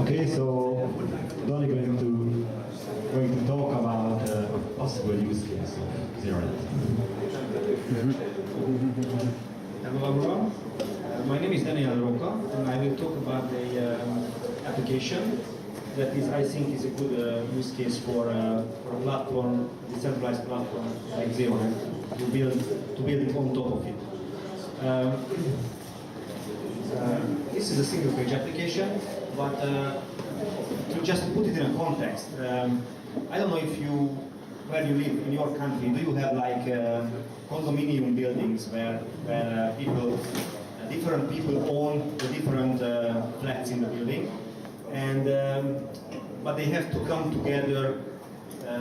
Okay, so Donnie going to talk about possible use case of ZeroNet. Hello everyone, my name is Daniel Roca and I will talk about the application that is, I think, is a good use case for a platform, decentralized platform like ZeroNet to build it on top of it. This is a single page application, but to just put it in a context, I don't know if where you live in your country, do you have like condominium buildings where different people own the different flats in the building, and but they have to come together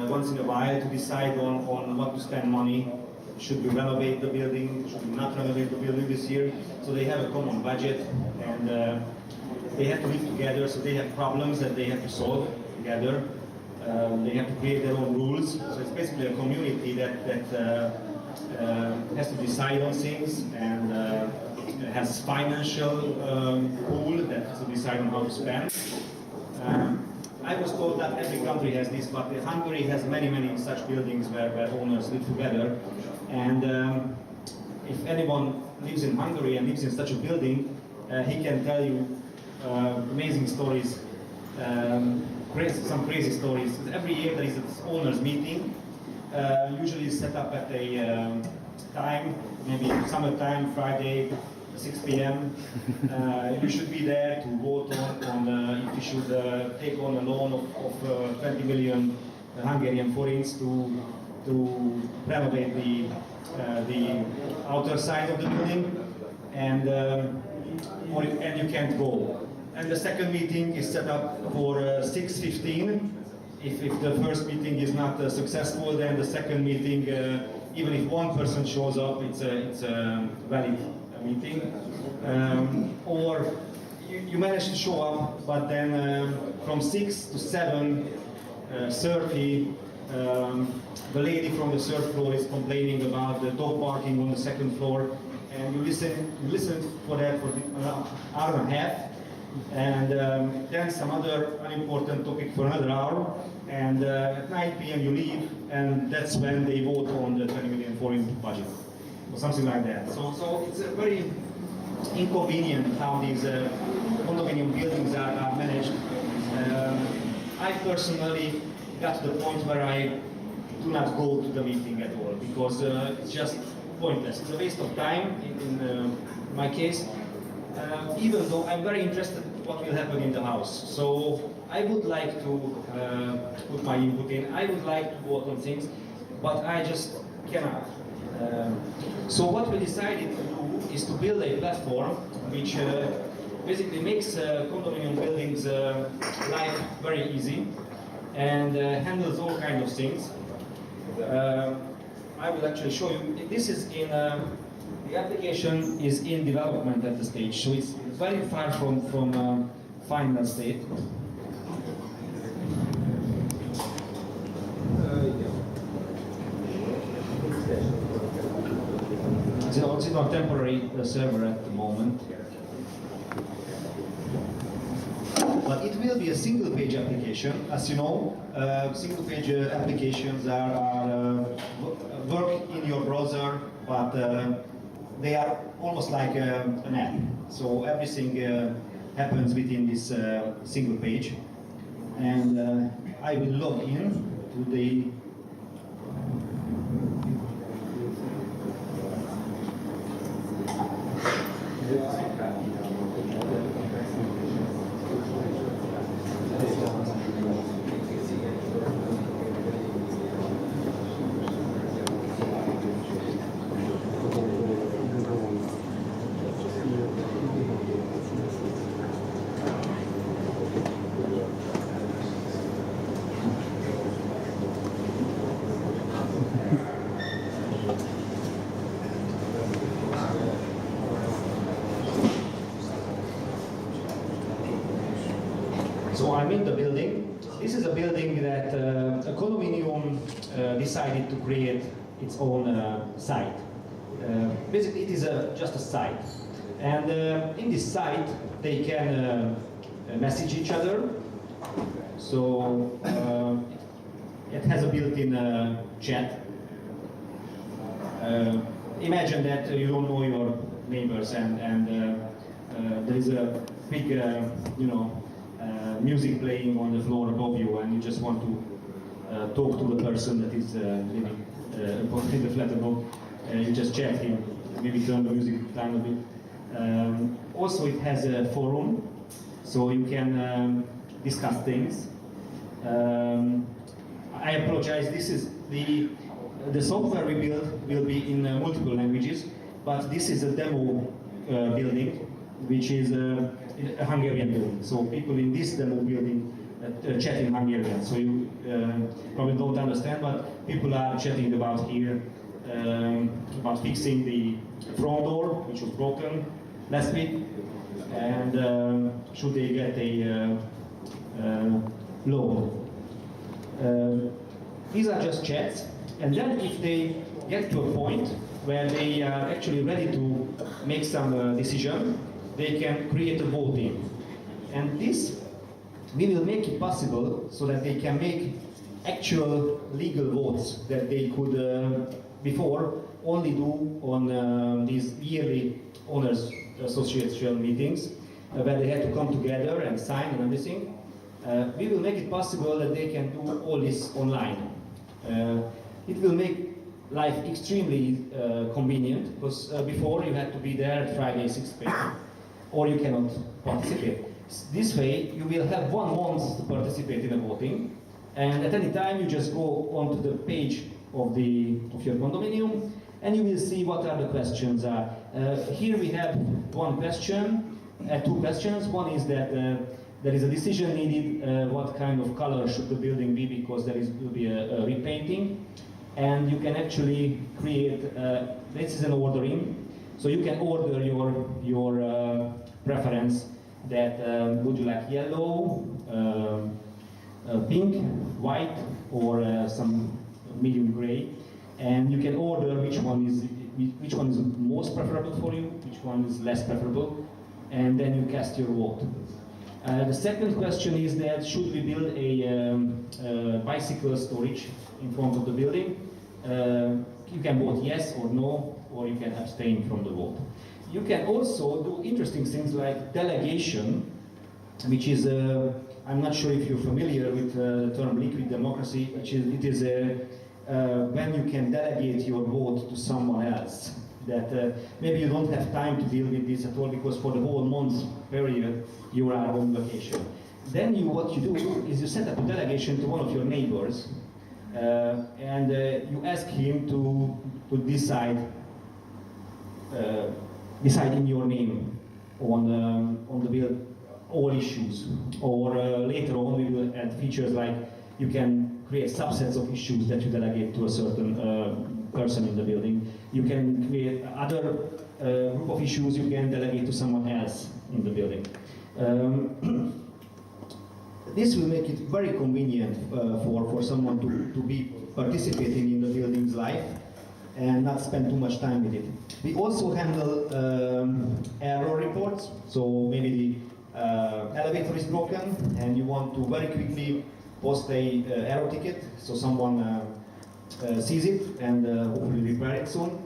once in a while to decide on what to spend money. Should we renovate the building? Should we not renovate the building this year? So they have a common budget, and they have to live together. So they have problems that they have to solve together. They have to create their own rules. So it's basically a community that has to decide on things, and has financial pool that has to decide on how to spend. I was told that every country has this, but Hungary has many such buildings where owners live together. And if anyone lives in Hungary and lives in such a building, he can tell you amazing stories, some crazy stories. Every year there is an owners meeting, usually set up at a time, maybe summertime, Friday, 6 p.m. You should be there to vote on if you should take on a loan of 20 million Hungarian forints to renovate the outer side of the building, and you can't go. And the second meeting is set up for 6:15. If the first meeting is not successful, then the second meeting, even if one person shows up, it's a valid meeting. Or you manage to show up, but then from 6 to 7:30, the lady from the third floor is complaining about the dog barking on the second floor, and you listen for that for an hour and a half, and then some other unimportant topic for another hour, and at 9 p.m. you leave, and that's when they vote on the 20 million foreign budget, or something like that. So it's a very inconvenient how these condominium buildings are managed. I personally got to the point where I do not go to the meeting at all, because it's just pointless. It's a waste of time in my case, even though I'm very interested in what will happen in the house. So I would like to put my input in, I would like to vote on things, but I just cannot. So what we decided to do is to build a platform which basically makes condominium buildings life very easy, and handles all kinds of things. I will actually show you. This is in the application is in development at the stage, so it's very far from final state. It's in a temporary server at the moment. But it will be a single-page application. As you know, single-page applications work in your browser, but they are almost like an app. So everything happens within this single page. And I will log in to the So I'm in the building. This is a building that a condominium decided to create its own site. Basically, it is just a site. And in this site, they can message each other. So it has a built-in chat. Imagine that you don't know your neighbors and there is a big, music playing on the floor above you, and you just want to talk to the person that is living in the flat above. You just chat him, maybe turn the music down a bit. Also, it has a forum, so you can discuss things. I apologize. This is the software we build will be in multiple languages, but this is a demo building, which is a Hungarian building. So people in this demo building chat in Hungarian. So you probably don't understand, but people are chatting about here, about fixing the front door, which was broken last week, and should they get a loan. These are just chats, and then if they get to a point where they are actually ready to make some decision, they can create a voting. And this, we will make it possible so that they can make actual legal votes that they could before only do on these yearly owners association meetings where they had to come together and sign and everything. We will make it possible that they can do all this online. It will make life extremely convenient, because before you had to be there at Friday 6 p.m. or you cannot participate. This way you will have 1 month to participate in a voting, and at any time you just go onto the page of your condominium and you will see what are the questions are. Here we have 1 question, 2 questions. One is that there is a decision needed, what kind of color should the building be, because will be a repainting. And you can actually create, this is an ordering, so you can order your preference that would you like yellow, pink, white, or some medium gray, and you can order which one is most preferable for you, which one is less preferable, and then you cast your vote. The second question is that should we build a bicycle storage in front of the building? You can vote yes or no, or you can abstain from the vote. You can also do interesting things like delegation, which is, I'm not sure if you're familiar with the term liquid democracy, it is when you can delegate your vote to someone else. That maybe you don't have time to deal with this at all, because for the whole month period you are on vacation. Then what you do is you set up a delegation to one of your neighbors, and you ask him to decide in your name on the bill all issues. Or later on we will add features like you can create subsets of issues that you delegate to a certain person in the building. You can create other group of issues you can delegate to someone else in the building. This will make it very convenient for someone to be participating in the building's life and not spend too much time with it. We also handle error reports, so maybe the elevator is broken and you want to very quickly post a error ticket so someone sees it and hopefully repair it soon.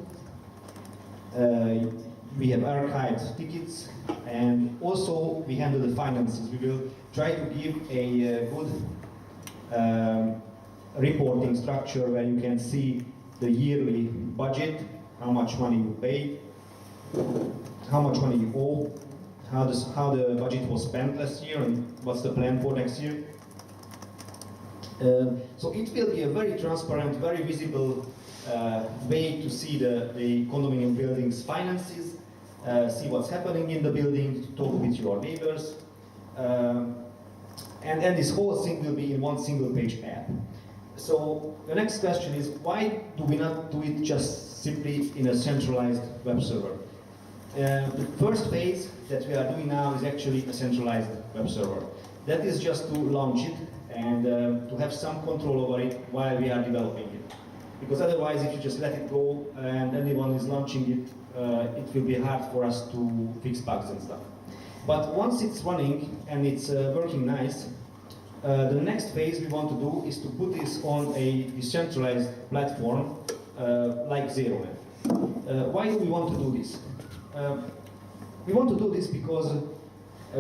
We have archived tickets, and also we handle the finances. We will try to give a good reporting structure where you can see the yearly budget, how much money you pay, how much money you owe, how the budget was spent last year, and what's the plan for next year. So it will be a very transparent, very visible way to see the condominium building's finances, see what's happening in the building, talk with your neighbors, and then this whole thing will be in one single page app. So the next question is, why do we not do it just simply in a centralized web server? The first phase that we are doing now is actually a centralized web server. That is just to launch it and to have some control over it while we are developing it. Because otherwise, if you just let it go and anyone is launching it, it will be hard for us to fix bugs and stuff. But once it's running and it's working nice, the next phase we want to do is to put this on a decentralized platform like ZeroNet. Why do we want to do this? We want to do this because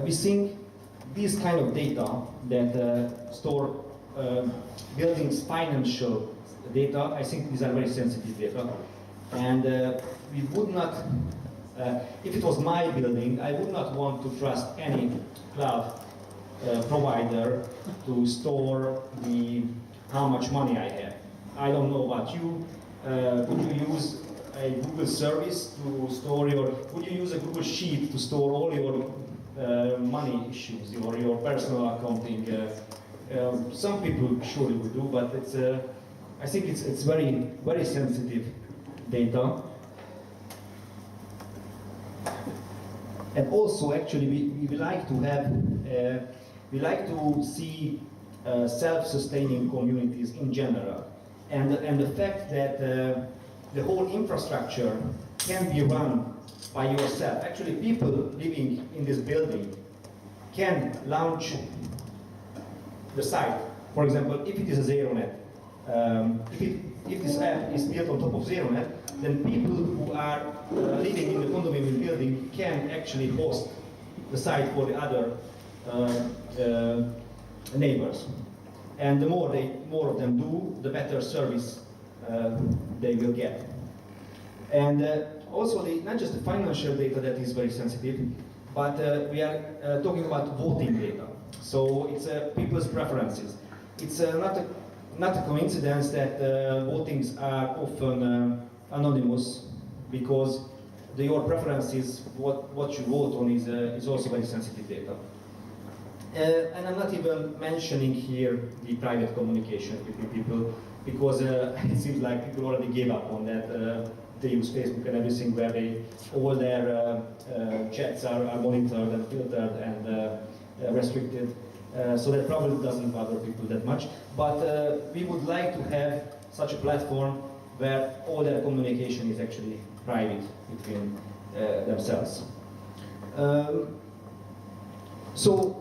we think this kind of data that store buildings' financial data, I think these are very sensitive data. And we would not, if it was my building, I would not want to trust any cloud provider to store how much money I have. I don't know about you. Would you use a Google service to store would you use a Google Sheet to store all your money issues, or your personal accounting? Some people surely would do, but I think it's very, very sensitive data. And also, actually, we like to have, we like to see self-sustaining communities in general. And the fact that the whole infrastructure can be run by yourself. Actually, people living in this building can launch the site. For example, if it is a ZeroNet, if this app is built on top of ZeroNet, then people who are living in the condominium building can actually host the site for the other neighbors. And the more of them do, the better service they will get. And also, not just the financial data that is very sensitive, but we are talking about voting data. So it's people's preferences. It's not a coincidence that votings are often anonymous, because your preferences, what you vote on, is also very sensitive data. And I'm not even mentioning here the private communication between people, because it seems like people already gave up on that. They use Facebook and everything, where all their chats are monitored and filtered and restricted. So that probably doesn't bother people that much. But we would like to have such a platform where all their communication is actually private between themselves. So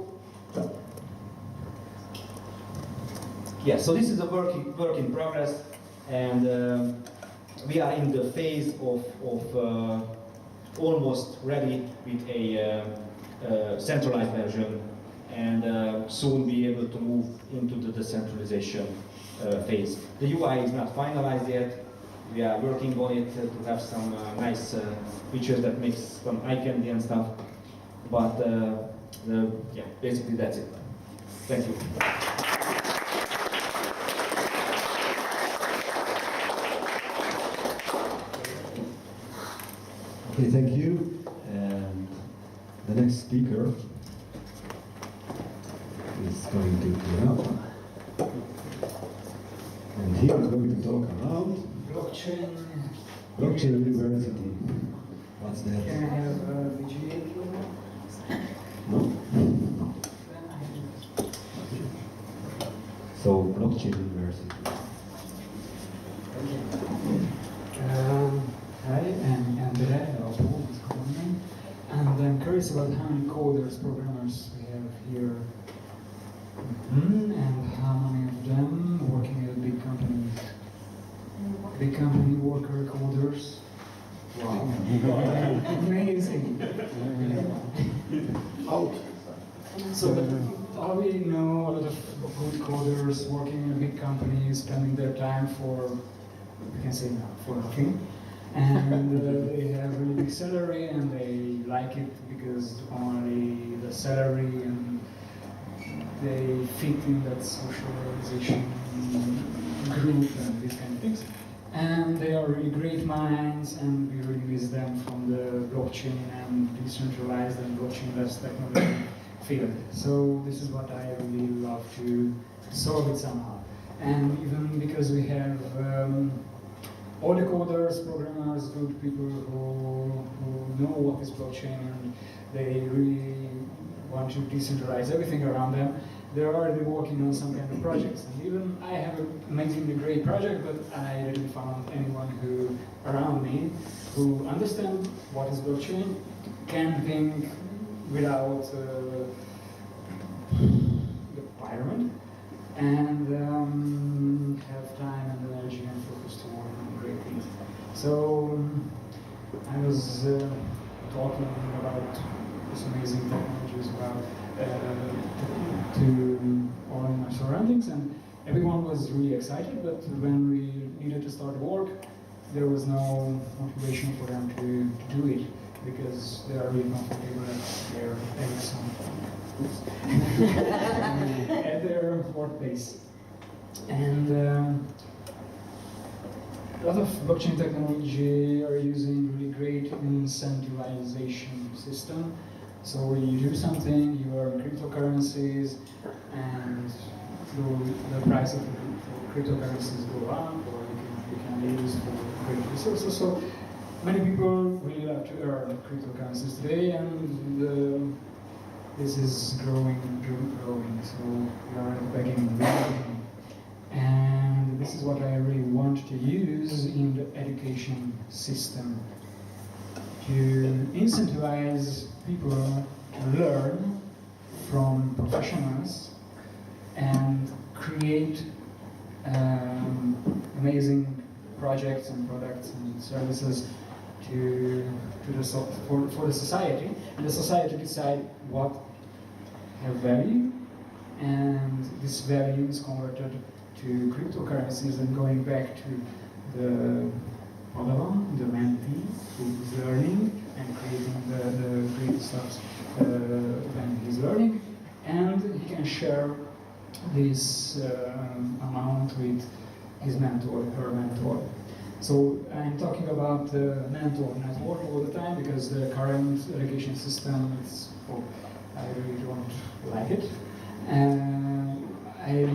this is a work in progress, and we are in the phase of almost ready with a centralized version, and soon be able to move into the decentralization phase. The UI is not finalized yet. We are working on it to have some nice features that makes some eye candy and stuff. But yeah, basically that's it. Thank you. Okay, thank you. And the next speaker is going to come up. And he is going to talk about blockchain university. What's that? Can I have VGA? No? So, blockchain university. Hi, I'm Andre, and I'm curious about how many coders, programmers we have here, and how many of them working at big companies. Big company worker coders. Wow. Amazing. Out. So we know a lot of good coders working in big companies, spending their time for, we can say now, for nothing. And they have really big salary, and they like it because only the salary, and they fit in that socialization group and these kind of things. And they are really great minds, and we really miss them from the blockchain and decentralized and blockchain-less technology field. So this is what I really love to solve it somehow. And even because we have all the coders, programmers, good people who know what is blockchain, and they really want to decentralize everything around them, they're already working on some kind of projects. And even I have an amazingly great project, but I didn't find anyone around me who understands what is blockchain, can think without the pyramid, and have time and energy and focus to work on great things. So I was talking about this amazing technologies about to all in my surroundings, and everyone was really excited, but when we needed to start work, there was no motivation for them to do it, because they are really comfortable at their at their workplace. And a lot of blockchain technology are using really great incentivization system. So you do something, you earn cryptocurrencies, and the price of the cryptocurrencies go up, or you can use for great resources. So many people really love to earn cryptocurrencies today, and this is growing. So we are at the beginning. And this is what I really want to use in the education system, to incentivize people to learn from professionals and create amazing projects and products and services for the society, and the society decide what have value, and this value is converted to cryptocurrencies and going back to the Padawan, the mentee, who is learning and creating the great stuff when he's learning, and he can share this amount with his mentor, her mentor. So I'm talking about the mentor network all the time, because the current education system is, I really don't like it. I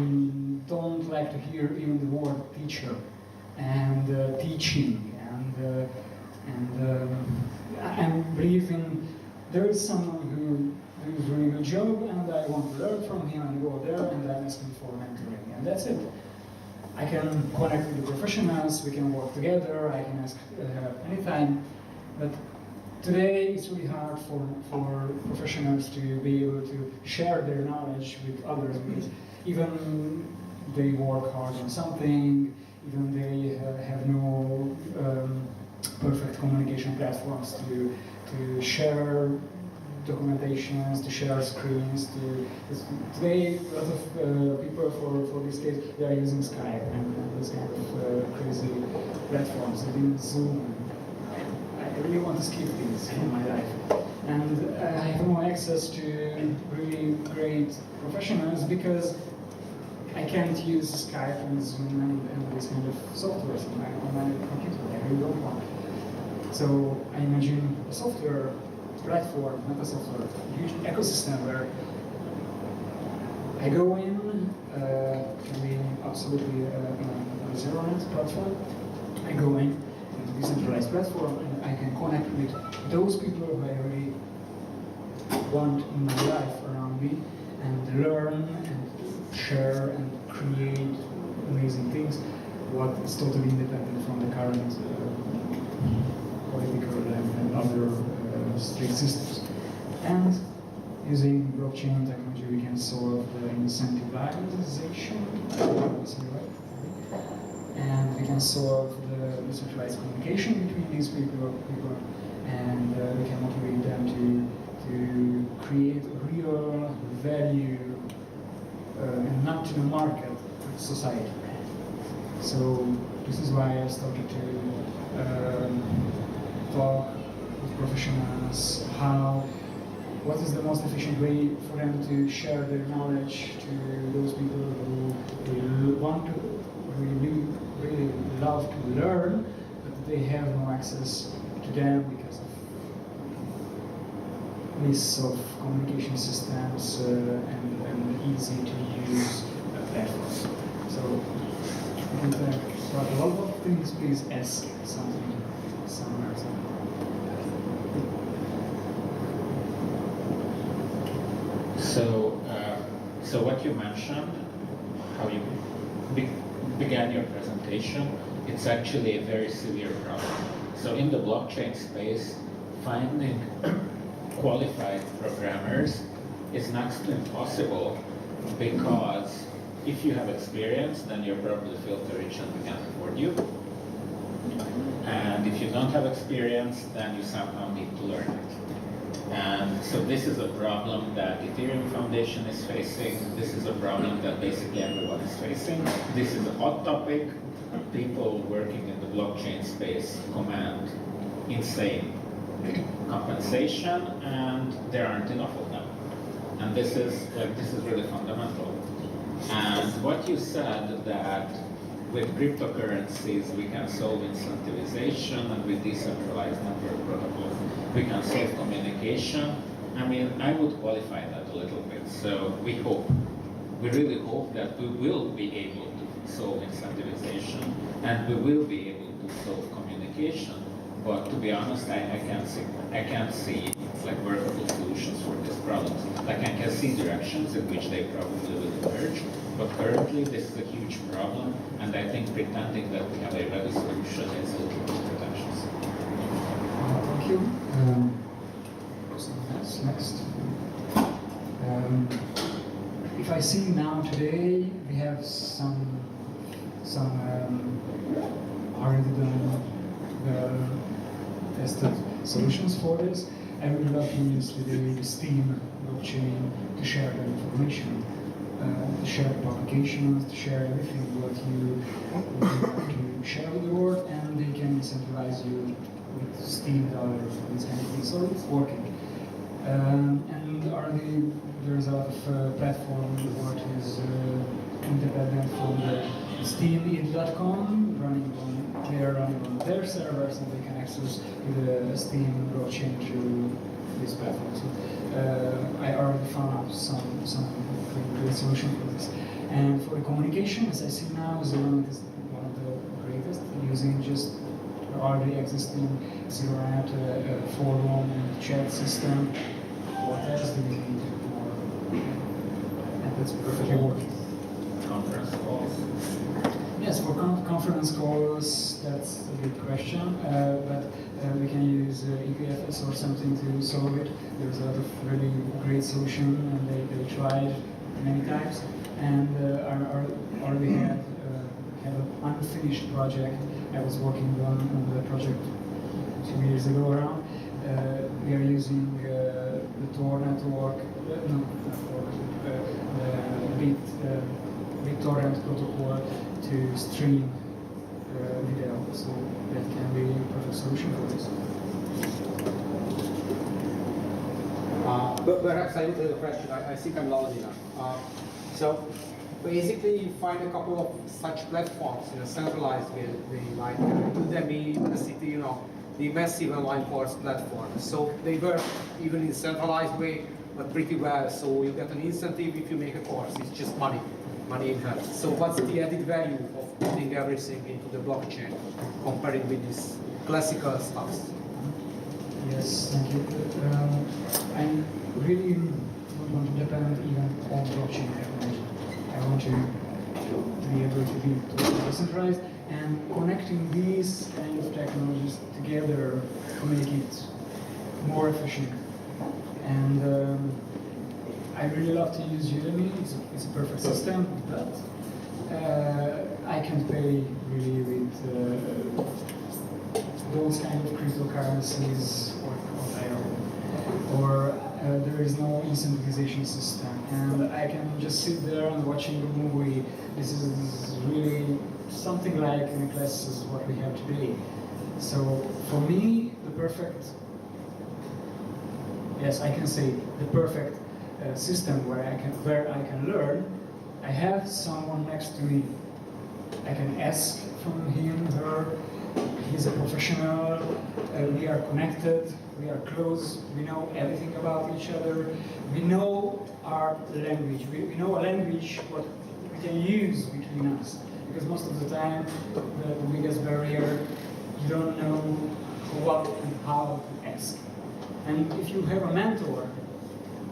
don't like to hear even the word teacher and teaching, and I'm believing there is someone who is doing a job, and I want to learn from him and go there, and I'm asking for mentoring, and that's it. I can connect with the professionals, we can work together, I can ask anytime, but today it's really hard for professionals to be able to share their knowledge with others, because even they work hard on something, even they have no perfect communication platforms to share documentations, to share screens. Today, a lot of people for this case, they are using Skype and this kind of crazy platforms, even Zoom. I really want to skip these in my life. And I have no access to really great professionals, because I can't use Skype and Zoom and this kind of software on my computer. I really don't want. So I imagine a software platform, not a software, a huge ecosystem where I go in, can be absolutely a ZeroNet platform. I go in a decentralized platform, and I can connect with those people who I really want in my life around me, and learn and share and create amazing things, what is totally independent from the current political and other strict systems. And using blockchain technology, we can solve the incentivization, and we can solve the decentralized communication between these people, and we can motivate them to create real value, and not to the market, but to society. So this is why I started to talk with professionals, what is the most efficient way for them to share their knowledge to those people who want to, really love to learn, but they have no access to them because of lists of communication systems and easy to use platforms. So you can talk about a lot of things. Please ask something somewhere. So what you mentioned, how you began your presentation, it's actually a very severe problem. So in the blockchain space, finding qualified programmers is next to impossible, because if you have experience, then you're probably filter rich and we can afford you. And if you don't have experience, then you somehow need to learn it. And so this is a problem that Ethereum Foundation is facing. This is a problem that basically everyone is facing. This is a hot topic. People working in the blockchain space command insane compensation, and there aren't enough of them. And this is really fundamental. And what you said, that with cryptocurrencies we can solve incentivization, and with decentralized network protocols we can solve communication. I mean, I would qualify that a little bit. So we really hope that we will be able to solve incentivization, and we will be able to solve communication. But to be honest, I can't see like workable solutions for these problems. Like I can see directions in which they probably will emerge, but currently this is a huge problem, and I think pretending that we have a ready solution is a little bit pretentious. Thank you. Next. If I see now today, we have some already done tested solutions for this. I would love to use the Steam blockchain to share the information, to share publications, to share everything what you want to share with the world, and they can incentivize you with Steam dollars and this kind of thing. So it's working. And already there's a lot of platform what is independent from the steam.com running on their servers, and they can access the Steam blockchain through this platform. So I already found some great solution for this. And for the communication, as I see now, ZeroNet is one of the greatest, using just already existing ZeroNet forum and chat system. What else do we need more? And that's perfectly working. Conference calls. Yes, for conference calls, that's a big question, but we can use EPFS or something to solve it. There's a lot of really great solution, and they tried many times, and already have an unfinished project. I was working on the project 2 years ago around. We are using the Tor network, BitTorrent protocol to stream video, so that can be a perfect solution for this. But perhaps I will have a question. I think I'm loud enough. So basically, you find a couple of such platforms in a centralized way, like Udemy, University, the massive online course platforms. So they work even in centralized way, but pretty well. So you get an incentive if you make a course. It's just money in hand. So what's the added value of putting everything into the blockchain, comparing with this classical stuff? Yes, thank you. I really don't want to depend even on blockchain technology. I want to be able to be totally decentralized, and connecting these kind of technologies together to make it more efficient. And I really love to use Udemy. It's a perfect system, but I can't pay really with those kind of cryptocurrencies or there is no incentivization system, and I can just sit there and watching a movie. This is really something like in classes what we have today. So for me, the perfect, yes, I can say the perfect system where I can learn. I have someone next to me. I can ask from him, her. He's a professional. We are connected. We are close. We know everything about each other. We know our language. We know a language what we can use between us. Because most of the time, the biggest barrier, you don't know what and how to ask. And if you have a mentor,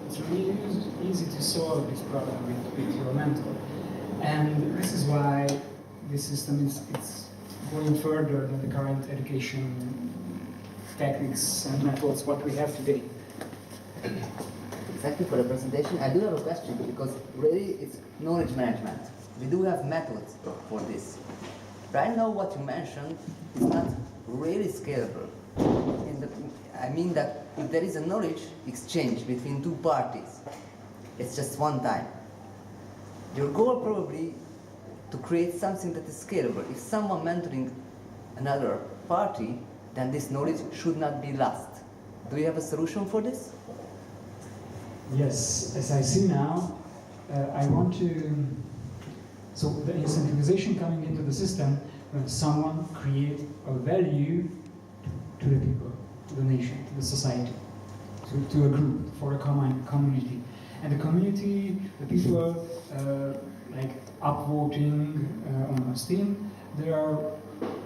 it's really easy to solve this problem with your mentor. And this is why this system is going further than the current education techniques and methods what we have today. Thank you for the presentation. I do have a question because really it's knowledge management. We do have methods for this. Right now what you mentioned is not really scalable. I mean that if there is a knowledge exchange between two parties, it's just one time. Your goal probably to create something that is scalable. If someone mentoring another party, then this knowledge should not be lost. Do you have a solution for this? Yes, as I see now, I want to, so the incentivization coming into the system when someone creates a value to the people, to the nation, to the society, to a group, for a common community. And the community, the people like upvoting on Steam, they are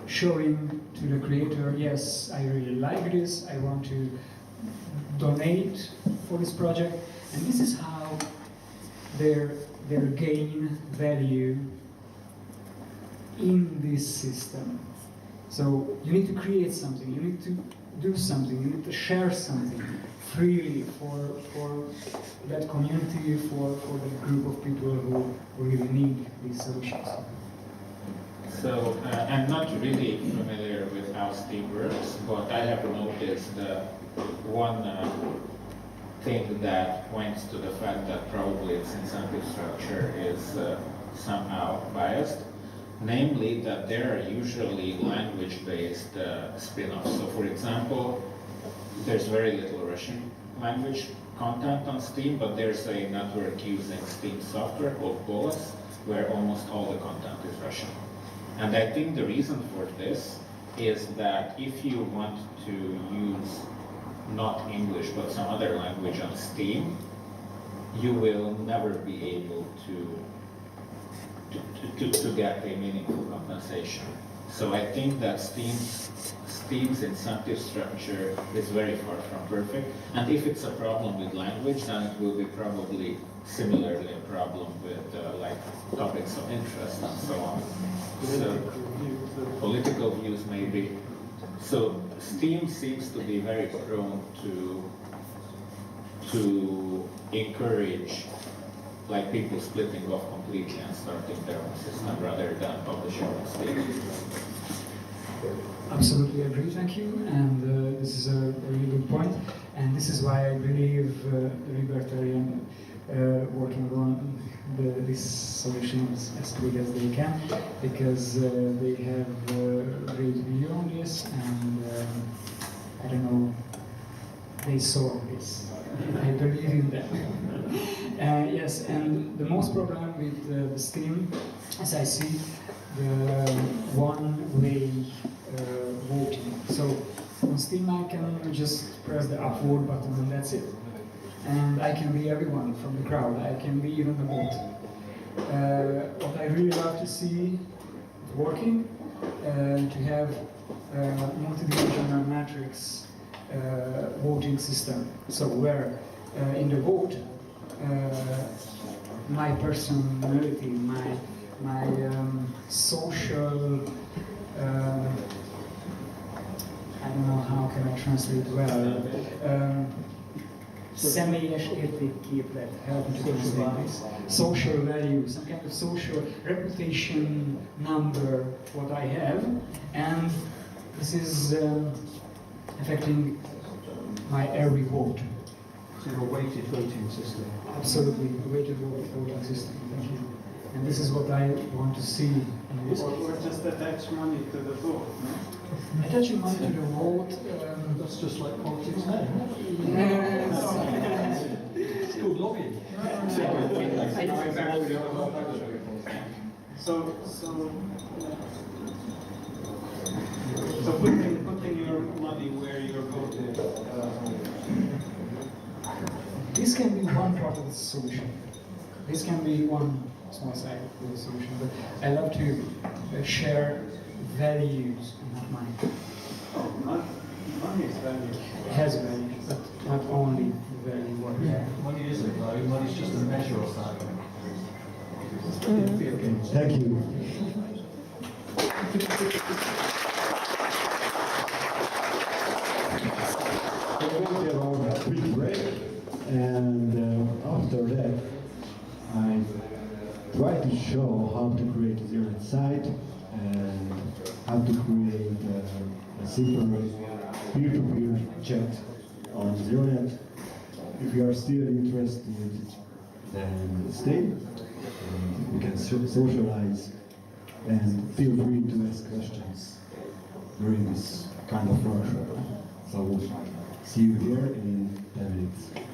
showing to the creator, yes, I really like this, I want to donate for this project, and this is how they gain value in this system. So you need to create something, you need to do something, you need to share something freely for that community, for the group of people who really need these solutions. So I'm not really familiar with how Steam works, but I have noticed one thing that points to the fact that probably its incentive structure is somehow biased, namely that there are usually language-based spin-offs. So for example, there's very little Russian language content on Steam, but there's a network using Steam software called Golos, where almost all the content is Russian. And I think the reason for this is that if you want to use not English but some other language on Steam, you will never be able to get a meaningful compensation. So I think that Steam's incentive structure is very far from perfect. And if it's a problem with language, then it will be probably similarly a problem with like topics of interest and so on. So political views maybe. So Steam seems to be very prone to encourage like people splitting off completely and starting their own system rather than publishing on Steam. Absolutely agree, thank you. And this is a really good point. And this is why I believe libertarian working on this solution as quick as they can, because they have great view on this, and I don't know, they saw this. I believe in them. Yes, and the most problem with the Steam, as I see, the one-way voting. So on Steam I can just press the upvote button and that's it. And I can be everyone from the crowd, I can be even the bot. What I really love to see working, to have multidimensional matrix voting system. So where in the vote, my personality, my social, I don't know how can I translate well, személyes értékképlet, help me to translate this, social value, some kind of social reputation number, what I have, and this is affecting my every vote. Sort of a weighted voting system. Absolutely, a weighted voting system, thank you. And this is what I want to see in this. Or just attach money to the vote, no? Attaching money to the vote. That's just like politics now. Yes. It's called lobbying. So putting your money where your vote is. This can be one part of the solution. This can be one small side of the solution, but I love to share values, not money. Oh, money is value. It has value, but not only value. Yeah. Money isn't value, money's just a measure of that. Thank you. We're going to have a quick break. try to show how to create a ZeroNet site and how to create a simple peer-to-peer chat on ZeroNet. If you are still interested, then stay. And we can socialize, and feel free to ask questions during this kind of workshop. So see you here in 10 minutes.